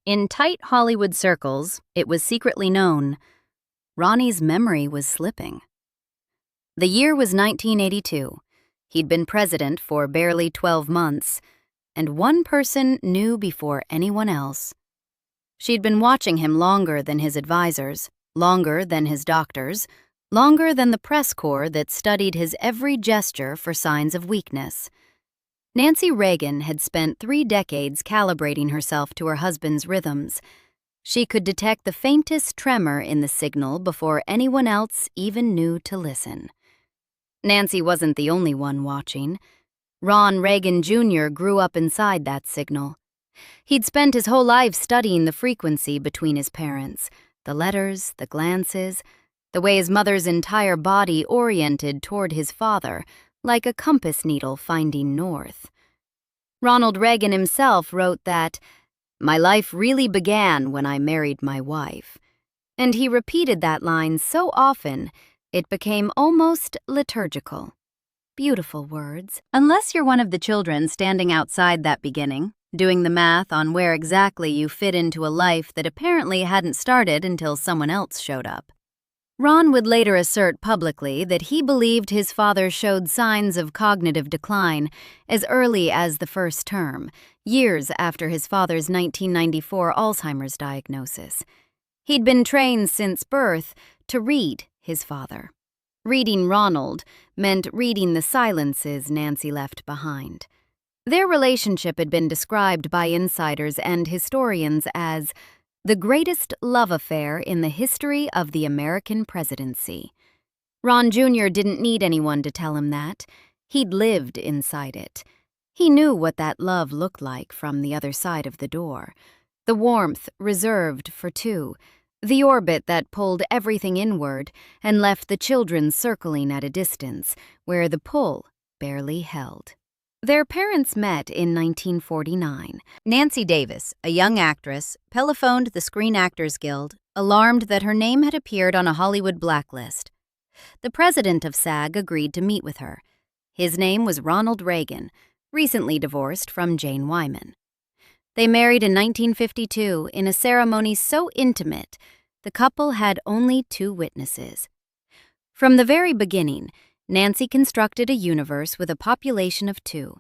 In tight Hollywood circles, it was secretly known Ronnie's memory was slipping. The year was 1982. He'd been president for barely 12 months, and one person knew before anyone else. She'd been watching him longer than his advisors, longer than his doctors, longer than the press corps that studied his every gesture for signs of weakness. Nancy Reagan had spent 3 decades calibrating herself to her husband's rhythms. She could detect the faintest tremor in the signal before anyone else even knew to listen. Nancy wasn't the only one watching. Ron Reagan Jr. grew up inside that signal. He'd spent his whole life studying the frequency between his parents, the letters, the glances, the way his mother's entire body oriented toward his father, like a compass needle finding north. Ronald Reagan himself wrote that, "My life really began when I married my wife." And he repeated that line so often, it became almost liturgical. Beautiful words. Unless you're one of the children standing outside that beginning, doing the math on where exactly you fit into a life that apparently hadn't started until someone else showed up. Ron would later assert publicly that he believed his father showed signs of cognitive decline as early as the first term, years after his father's 1994 Alzheimer's diagnosis. He'd been trained since birth to read his father. Reading Ronald meant reading the silences Nancy left behind. Their relationship had been described by insiders and historians as the greatest love affair in the history of the American presidency. Ron Jr. didn't need anyone to tell him that. He'd lived inside it. He knew what that love looked like from the other side of the door. The warmth reserved for two. The orbit that pulled everything inward and left the children circling at a distance, where the pull barely held. Their parents met in 1949. Nancy Davis, a young actress, telephoned the Screen Actors Guild, alarmed that her name had appeared on a Hollywood blacklist. The president of SAG agreed to meet with her. His name was Ronald Reagan, recently divorced from Jane Wyman. They married in 1952 in a ceremony so intimate, the couple had only 2 witnesses. From the very beginning, Nancy constructed a universe with a population of 2.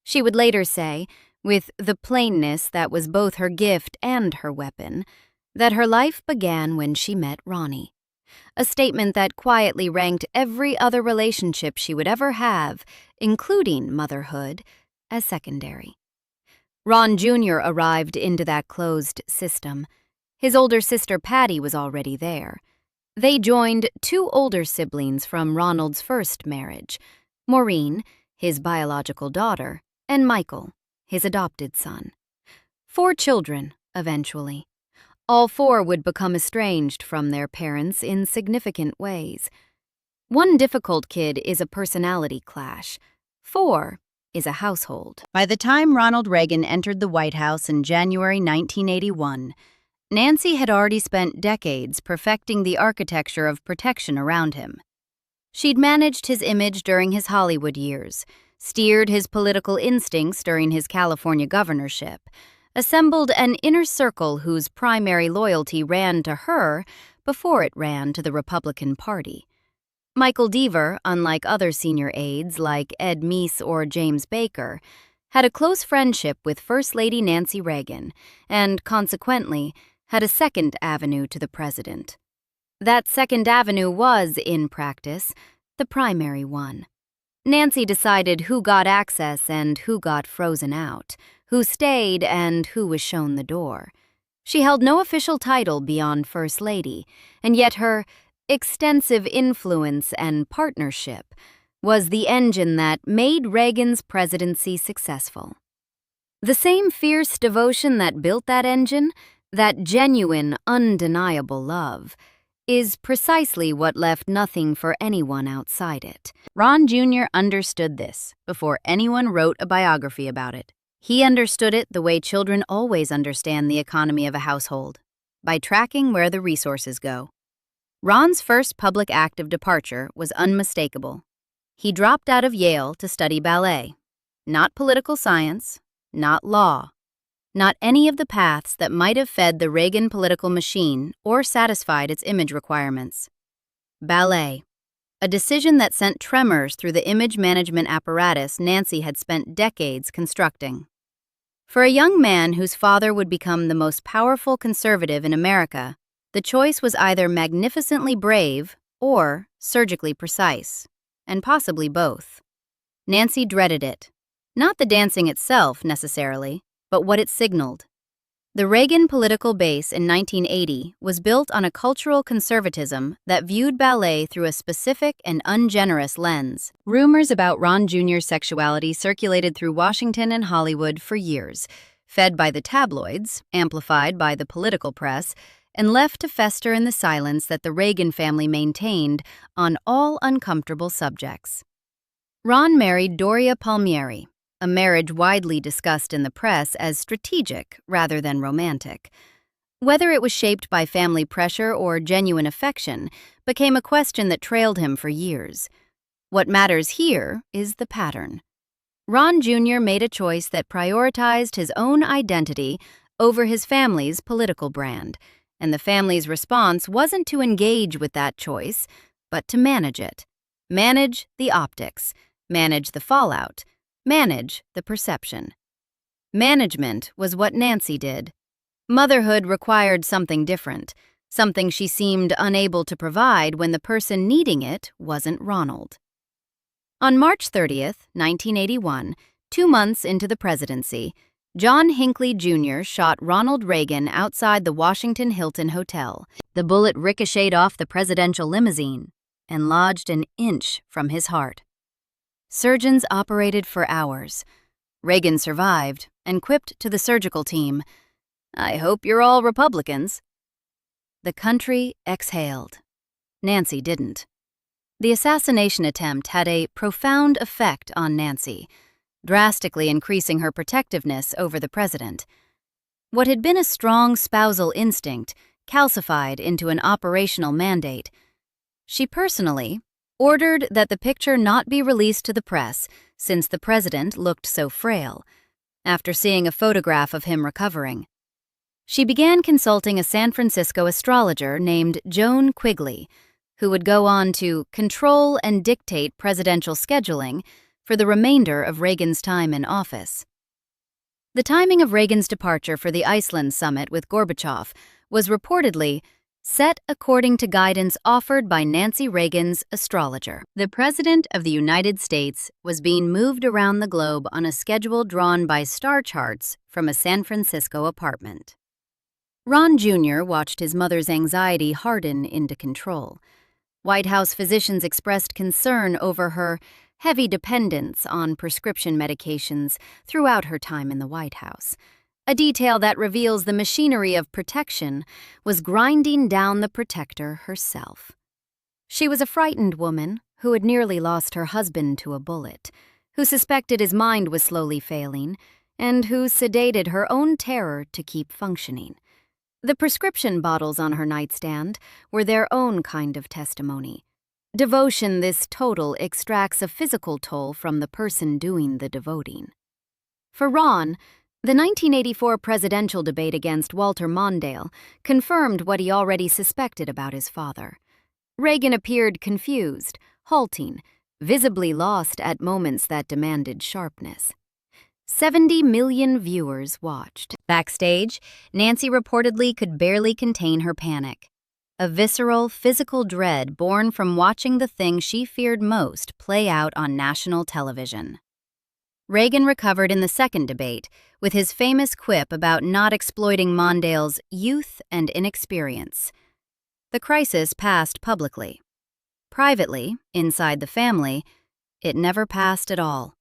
She would later say, with the plainness that was both her gift and her weapon, that her life began when she met Ronnie. A statement that quietly ranked every other relationship she would ever have, including motherhood, as secondary. Ron Jr. arrived into that closed system. His older sister Patti was already there. They joined 2 older siblings from Ronald's first marriage, Maureen, his biological daughter, and Michael, his adopted son. 4 children, eventually. All 4 would become estranged from their parents in significant ways. One difficult kid is a personality clash. 4 is a household. By the time Ronald Reagan entered the White House in January 1981, Nancy had already spent decades perfecting the architecture of protection around him. She'd managed his image during his Hollywood years, steered his political instincts during his California governorship, assembled an inner circle whose primary loyalty ran to her before it ran to the Republican Party. Michael Deaver, unlike other senior aides like Ed Meese or James Baker, had a close friendship with First Lady Nancy Reagan and, consequently, had a second avenue to the president. That second avenue was, in practice, the primary one. Nancy decided who got access and who got frozen out, who stayed and who was shown the door. She held no official title beyond First Lady, and yet her extensive influence and partnership was the engine that made Reagan's presidency successful. The same fierce devotion that built that engine, that genuine, undeniable love, is precisely what left nothing for anyone outside it. Ron Jr. understood this before anyone wrote a biography about it. He understood it the way children always understand the economy of a household, by tracking where the resources go. Ron's first public act of departure was unmistakable. He dropped out of Yale to study ballet. Not political science, not law. not any of the paths that might have fed the Reagan political machine or satisfied its image requirements. Ballet, a decision that sent tremors through the image management apparatus Nancy had spent decades constructing. For a young man whose father would become the most powerful conservative in America, the choice was either magnificently brave or surgically precise, and possibly both. Nancy dreaded it. Not the dancing itself, necessarily, but what it signaled. The Reagan political base in 1980 was built on a cultural conservatism that viewed ballet through a specific and ungenerous lens. Rumors about Ron Jr.'s sexuality circulated through Washington and Hollywood for years, fed by the tabloids, amplified by the political press, and left to fester in the silence that the Reagan family maintained on all uncomfortable subjects. Ron married Doria Palmieri, a marriage widely discussed in the press as strategic rather than romantic. Whether it was shaped by family pressure or genuine affection became a question that trailed him for years. What matters here is the pattern. Ron Jr. made a choice that prioritized his own identity over his family's political brand, and the family's response wasn't to engage with that choice, but to manage it. Manage the optics, manage the fallout, manage the perception. Management was what Nancy did. Motherhood required something different, something she seemed unable to provide when the person needing it wasn't Ronald. On March 30th, 1981, 2 months into the presidency, John Hinckley Jr. shot Ronald Reagan outside the Washington Hilton Hotel. The bullet ricocheted off the presidential limousine and lodged an inch from his heart. Surgeons operated for hours. Reagan survived and quipped to the surgical team, "I hope you're all Republicans." The country exhaled. Nancy didn't. The assassination attempt had a profound effect on Nancy, drastically increasing her protectiveness over the president. What had been a strong spousal instinct calcified into an operational mandate. She personally ordered that the picture not be released to the press since the president looked so frail, after seeing a photograph of him recovering. She began consulting a San Francisco astrologer named Joan Quigley, who would go on to control and dictate presidential scheduling for the remainder of Reagan's time in office. The timing of Reagan's departure for the Iceland summit with Gorbachev was reportedly set according to guidance offered by Nancy Reagan's astrologer. The President of the United States was being moved around the globe on a schedule drawn by star charts from a San Francisco apartment. Ron Jr. watched his mother's anxiety harden into control. White House physicians expressed concern over her heavy dependence on prescription medications throughout her time in the White House. A detail that reveals the machinery of protection was grinding down the protector herself. She was a frightened woman who had nearly lost her husband to a bullet, who suspected his mind was slowly failing, and who sedated her own terror to keep functioning. The prescription bottles on her nightstand were their own kind of testimony. Devotion this total extracts a physical toll from the person doing the devoting. For Ron, the 1984 presidential debate against Walter Mondale confirmed what he already suspected about his father. Reagan appeared confused, halting, visibly lost at moments that demanded sharpness. 70 million viewers watched. Backstage, Nancy reportedly could barely contain her panic. A visceral, physical dread born from watching the thing she feared most play out on national television. Reagan recovered in the second debate with his famous quip about not exploiting Mondale's youth and inexperience. The crisis passed publicly. Privately, inside the family, it never passed at all.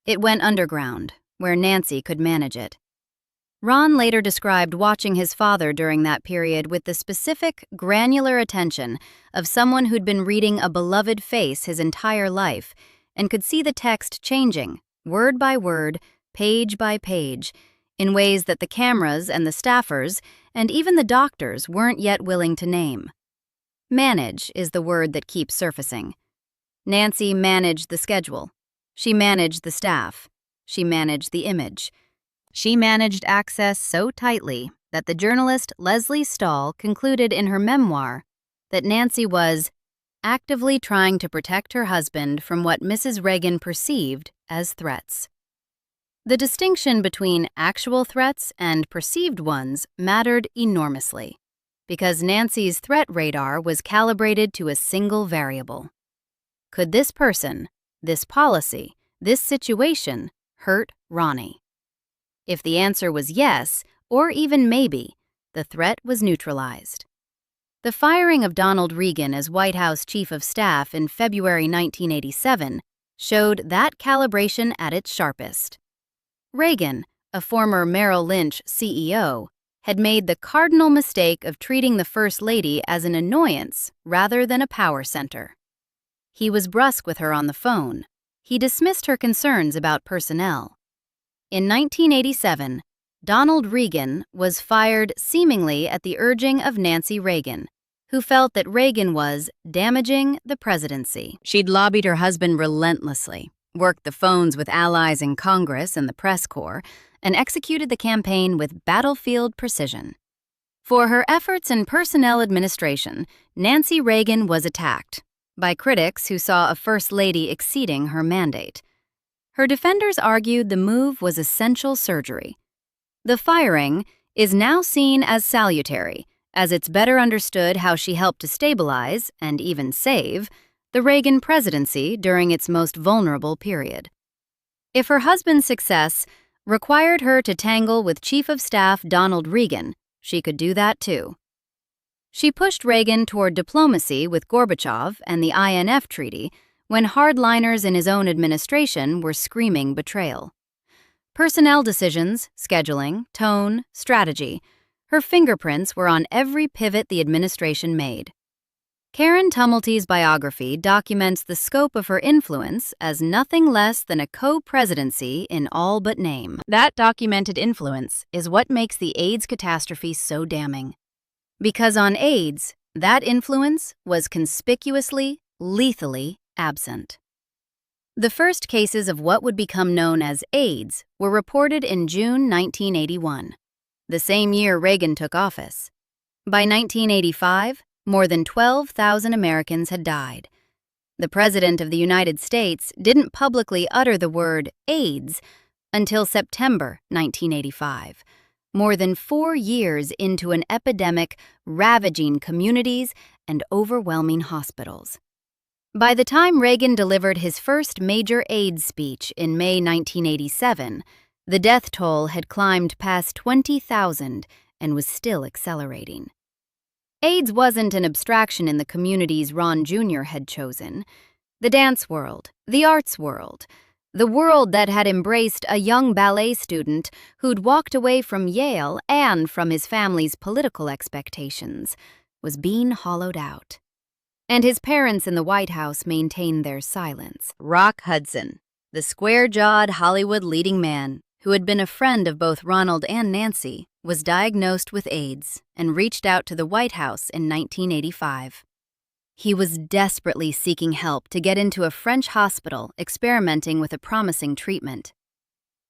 It went underground, where Nancy could manage it. Ron later described watching his father during that period with the specific, granular attention of someone who'd been reading a beloved face his entire life and could see the text changing, word by word, page by page, in ways that the cameras and the staffers and even the doctors weren't yet willing to name. Manage is the word that keeps surfacing. Nancy managed the schedule. She managed the staff. She managed the image. She managed access so tightly that the journalist Leslie Stahl concluded in her memoir that Nancy was actively trying to protect her husband from what Mrs. Reagan perceived as threats. The distinction between actual threats and perceived ones mattered enormously, because Nancy's threat radar was calibrated to a single variable. Could this person, this policy, this situation hurt Ronnie? If the answer was yes, or even maybe, the threat was neutralized. The firing of Ronald Reagan as White House Chief of Staff in February 1987 showed that calibration at its sharpest. Reagan, a former Merrill Lynch CEO, had made the cardinal mistake of treating the First Lady as an annoyance rather than a power center. He was brusque with her on the phone. He dismissed her concerns about personnel. In 1987, Ronald Reagan was fired seemingly at the urging of Nancy Reagan, who felt that Reagan was damaging the presidency. She'd lobbied her husband relentlessly, worked the phones with allies in Congress and the press corps, and executed the campaign with battlefield precision. For her efforts in personnel administration, Nancy Reagan was attacked by critics who saw a First Lady exceeding her mandate. Her defenders argued the move was essential surgery. The firing is now seen as salutary, as it's better understood how she helped to stabilize, and even save, the Reagan presidency during its most vulnerable period. If her husband's success required her to tangle with Chief of Staff Ronald Reagan, she could do that too. She pushed Reagan toward diplomacy with Gorbachev and the INF Treaty when hardliners in his own administration were screaming betrayal. Personnel decisions, scheduling, tone, strategy, her fingerprints were on every pivot the administration made. Karen Tumulty's biography documents the scope of her influence as nothing less than a co-presidency in all but name. That documented influence is what makes the AIDS catastrophe so damning. Because on AIDS, that influence was conspicuously, lethally absent. The first cases of what would become known as AIDS were reported in June 1981, the same year Reagan took office. By 1985, more than 12,000 Americans had died. The President of the United States didn't publicly utter the word AIDS until September 1985, more than 4 years into an epidemic ravaging communities and overwhelming hospitals. By the time Reagan delivered his first major AIDS speech in May 1987, the death toll had climbed past 20,000 and was still accelerating. AIDS wasn't an abstraction in the communities Ron Jr. had chosen. The dance world, the arts world, the world that had embraced a young ballet student who'd walked away from Yale and from his family's political expectations, was being hollowed out. And his parents in the White House maintained their silence. Rock Hudson, the square-jawed Hollywood leading man, who had been a friend of both Ronald and Nancy, was diagnosed with AIDS and reached out to the White House in 1985. He was desperately seeking help to get into a French hospital experimenting with a promising treatment.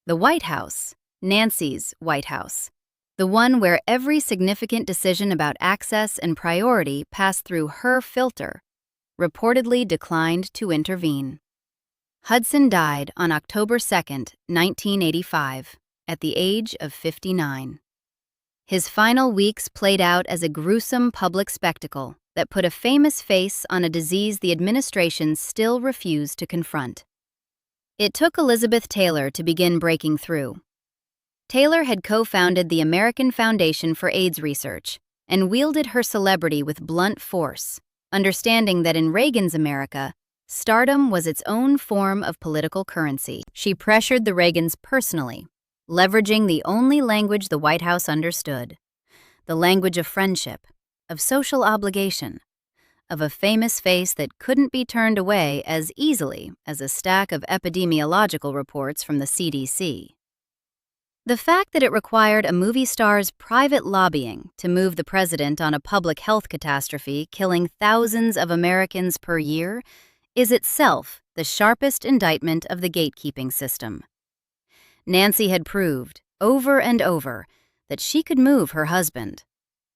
The White House, Nancy's White House, the one where every significant decision about access and priority passed through her filter, reportedly declined to intervene. Hudson died on October 2, 1985, at the age of 59. His final weeks played out as a gruesome public spectacle that put a famous face on a disease the administration still refused to confront. It took Elizabeth Taylor to begin breaking through. Taylor had co-founded the American Foundation for AIDS Research and wielded her celebrity with blunt force, understanding that in Reagan's America, stardom was its own form of political currency. She pressured the Reagans personally, leveraging the only language the White House understood, the language of friendship, of social obligation, of a famous face that couldn't be turned away as easily as a stack of epidemiological reports from the CDC. The fact that it required a movie star's private lobbying to move the president on a public health catastrophe killing thousands of Americans per year is itself the sharpest indictment of the gatekeeping system. Nancy had proved, over and over, that she could move her husband.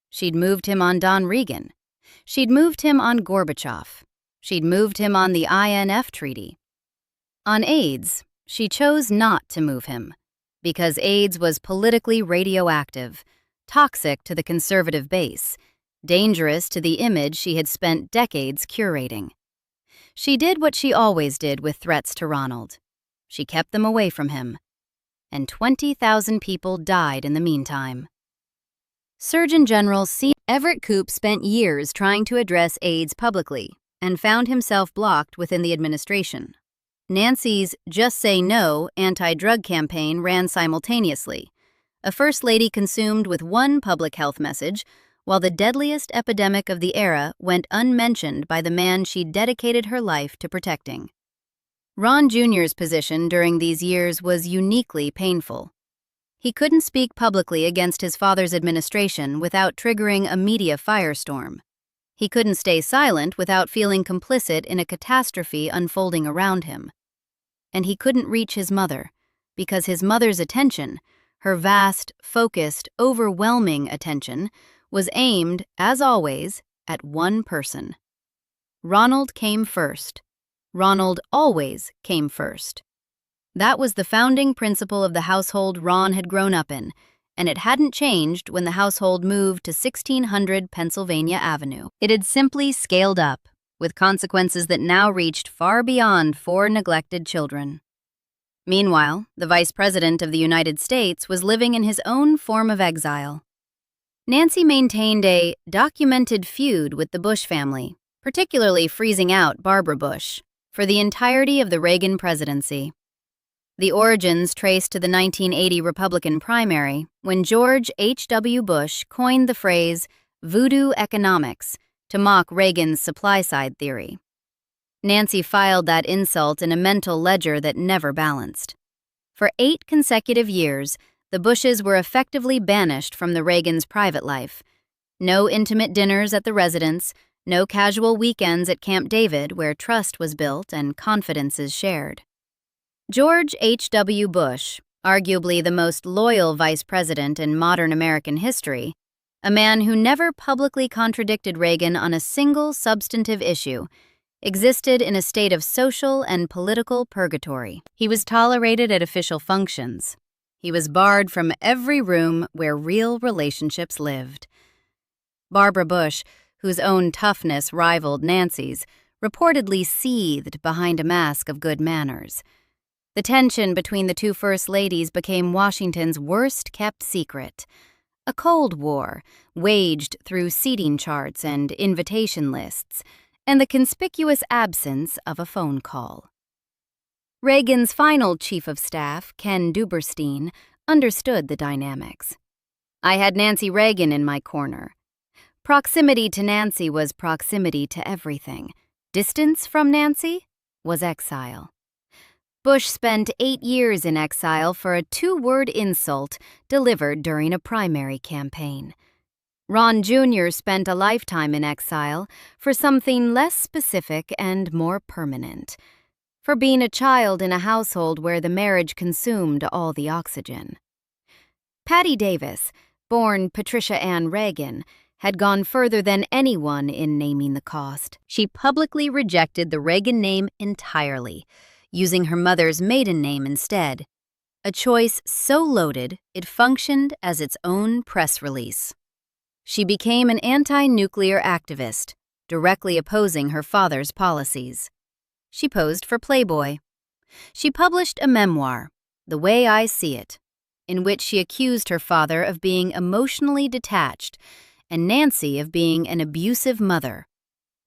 She'd moved him on Don Regan. She'd moved him on Gorbachev. She'd moved him on the INF Treaty. On AIDS, she chose not to move him, because AIDS was politically radioactive, toxic to the conservative base, dangerous to the image she had spent decades curating. She did what she always did with threats to Ronald. She kept them away from him. And 20,000 people died in the meantime. Surgeon General C. Everett Koop spent years trying to address AIDS publicly and found himself blocked within the administration. Nancy's Just Say No anti-drug campaign ran simultaneously, a First Lady consumed with one public health message, while the deadliest epidemic of the era went unmentioned by the man she dedicated her life to protecting. Ron Jr.'s position during these years was uniquely painful. He couldn't speak publicly against his father's administration without triggering a media firestorm. He couldn't stay silent without feeling complicit in a catastrophe unfolding around him. And he couldn't reach his mother, because his mother's attention, her vast, focused, overwhelming attention, was aimed, as always, at one person. Ronald came first. Ronald always came first. That was the founding principle of the household Ron had grown up in, and it hadn't changed when the household moved to 1600 Pennsylvania Avenue. It had simply scaled up, with consequences that now reached far beyond 4 neglected children. Meanwhile, the Vice President of the United States was living in his own form of exile. Nancy maintained a documented feud with the Bush family, particularly freezing out Barbara Bush, for the entirety of the Reagan presidency. The origins trace to the 1980 Republican primary, when George H.W. Bush coined the phrase voodoo economics to mock Reagan's supply-side theory. Nancy filed that insult in a mental ledger that never balanced. For 8 consecutive years, the Bushes were effectively banished from the Reagans' private life. No intimate dinners at the residence, no casual weekends at Camp David where trust was built and confidences shared. George H.W. Bush, arguably the most loyal vice president in modern American history, a man who never publicly contradicted Reagan on a single substantive issue, existed in a state of social and political purgatory. He was tolerated at official functions. He was barred from every room where real relationships lived. Barbara Bush, whose own toughness rivaled Nancy's, reportedly seethed behind a mask of good manners. The tension between the two First Ladies became Washington's worst-kept secret, a Cold War waged through seating charts and invitation lists, and the conspicuous absence of a phone call. Reagan's final chief of staff, Ken Duberstein, understood the dynamics. I had Nancy Reagan in my corner. Proximity to Nancy was proximity to everything. Distance from Nancy was exile. Bush spent 8 years in exile for a 2-word insult delivered during a primary campaign. Ron Jr. spent a lifetime in exile for something less specific and more permanent, for being a child in a household where the marriage consumed all the oxygen. Patti Davis, born Patricia Ann Reagan, had gone further than anyone in naming the cost. She publicly rejected the Reagan name entirely, using her mother's maiden name instead, a choice so loaded it functioned as its own press release. She became an anti-nuclear activist, directly opposing her father's policies. She posed for Playboy. She published a memoir, The Way I See It, in which she accused her father of being emotionally detached and Nancy of being an abusive mother,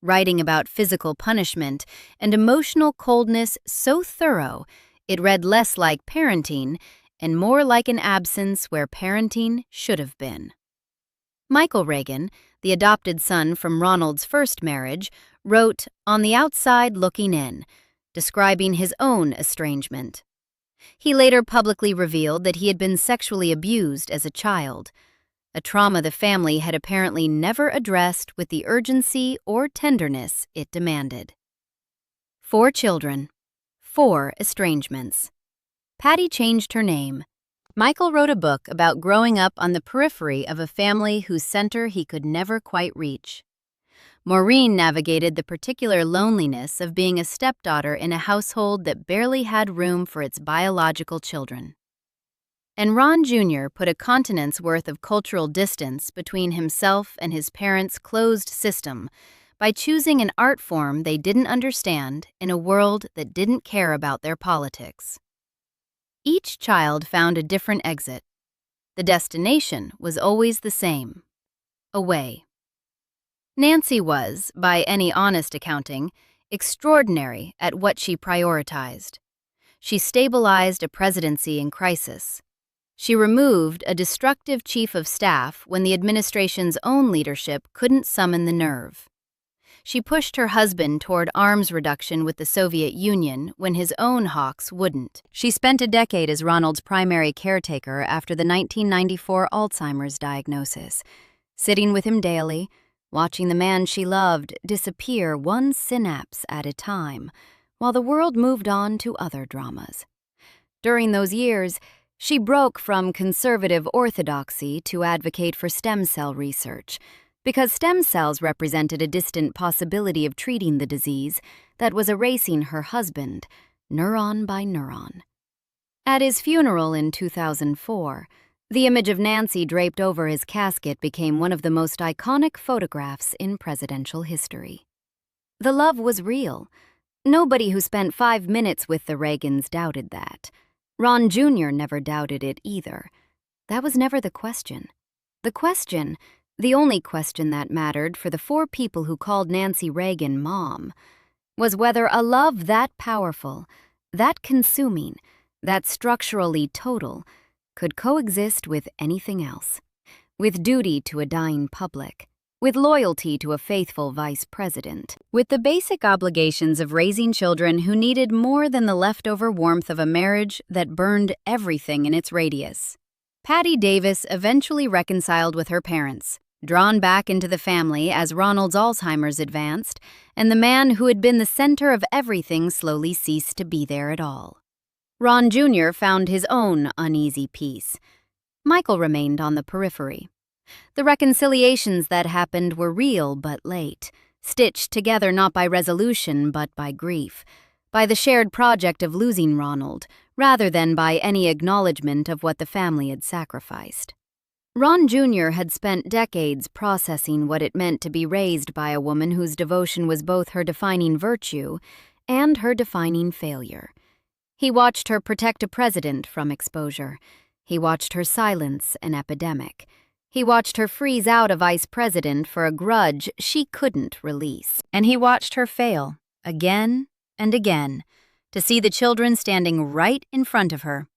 writing about physical punishment and emotional coldness so thorough it read less like parenting and more like an absence where parenting should have been. Michael Reagan, the adopted son from Ronald's first marriage, wrote On the Outside Looking In, describing his own estrangement. He later publicly revealed that he had been sexually abused as a child, a trauma the family had apparently never addressed with the urgency or tenderness it demanded. 4 children, 4 estrangements. Patti changed her name. Michael wrote a book about growing up on the periphery of a family whose center he could never quite reach. Maureen navigated the particular loneliness of being a stepdaughter in a household that barely had room for its biological children. And Ron Jr. put a continent's worth of cultural distance between himself and his parents' closed system by choosing an art form they didn't understand in a world that didn't care about their politics. Each child found a different exit. The destination was always the same: away. Nancy was, by any honest accounting, extraordinary at what she prioritized. She stabilized a presidency in crisis. She removed a destructive chief of staff when the administration's own leadership couldn't summon the nerve. She pushed her husband toward arms reduction with the Soviet Union when his own hawks wouldn't. She spent a decade as Ronald's primary caretaker after the 1994 Alzheimer's diagnosis, sitting with him daily, watching the man she loved disappear one synapse at a time, while the world moved on to other dramas. During those years, she broke from conservative orthodoxy to advocate for stem cell research, because stem cells represented a distant possibility of treating the disease that was erasing her husband, neuron by neuron. At his funeral in 2004, the image of Nancy draped over his casket became one of the most iconic photographs in presidential history. The love was real. Nobody who spent 5 minutes with the Reagans doubted that. Ron Jr. never doubted it either. That was never the question. The only question that mattered for the 4 people who called Nancy Reagan Mom, was whether a love that powerful, that consuming, that structurally total, could coexist with anything else, with duty to a dying public, with loyalty to a faithful vice president, with the basic obligations of raising children who needed more than the leftover warmth of a marriage that burned everything in its radius. Patti Davis eventually reconciled with her parents, drawn back into the family as Ronald's Alzheimer's advanced, and the man who had been the center of everything slowly ceased to be there at all. Ron Jr. found his own uneasy peace. Michael remained on the periphery. The reconciliations that happened were real but late, stitched together not by resolution but by grief, by the shared project of losing Ronald, rather than by any acknowledgement of what the family had sacrificed. Ron Jr. had spent decades processing what it meant to be raised by a woman whose devotion was both her defining virtue and her defining failure. He watched her protect a president from exposure. He watched her silence an epidemic. He watched her freeze out a vice president for a grudge she couldn't release. And he watched her fail, again and again, to see the children standing right in front of her.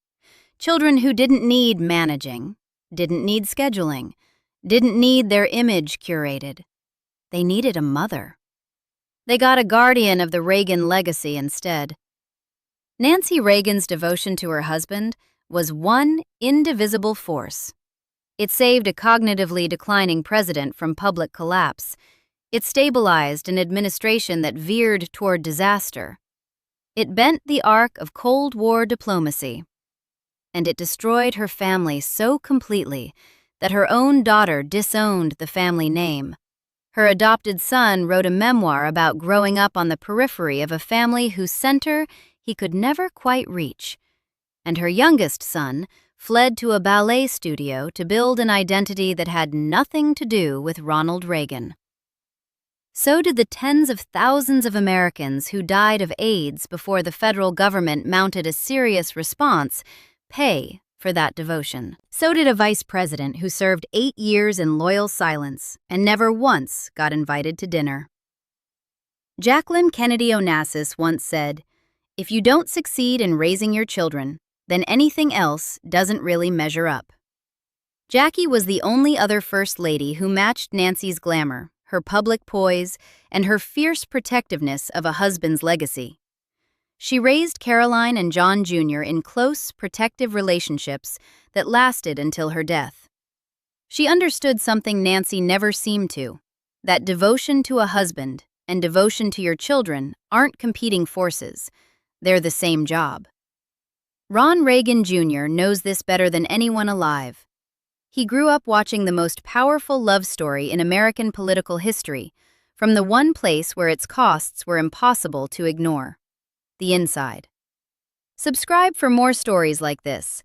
Children who didn't need managing, didn't need scheduling, didn't need their image curated. They needed a mother. They got a guardian of the Reagan legacy instead. Nancy Reagan's devotion to her husband was one indivisible force. It saved a cognitively declining president from public collapse. It stabilized an administration that veered toward disaster. It bent the arc of Cold War diplomacy. And it destroyed her family so completely that her own daughter disowned the family name. Her adopted son wrote a memoir about growing up on the periphery of a family whose center he could never quite reach. And her youngest son fled to a ballet studio to build an identity that had nothing to do with Ronald Reagan. So did the tens of thousands of Americans who died of AIDS before the federal government mounted a serious response pay for that devotion. So did a vice president who served 8 years in loyal silence and never once got invited to dinner. Jacqueline Kennedy Onassis once said, "If you don't succeed in raising your children, then anything else doesn't really measure up." Jackie was the only other First Lady who matched Nancy's glamour, her public poise, and her fierce protectiveness of a husband's legacy. She raised Caroline and John Jr. in close, protective relationships that lasted until her death. She understood something Nancy never seemed to, that devotion to a husband and devotion to your children aren't competing forces. They're the same job. Ron Reagan Jr. knows this better than anyone alive. He grew up watching the most powerful love story in American political history, from the one place where its costs were impossible to ignore: the inside. Subscribe for more stories like this.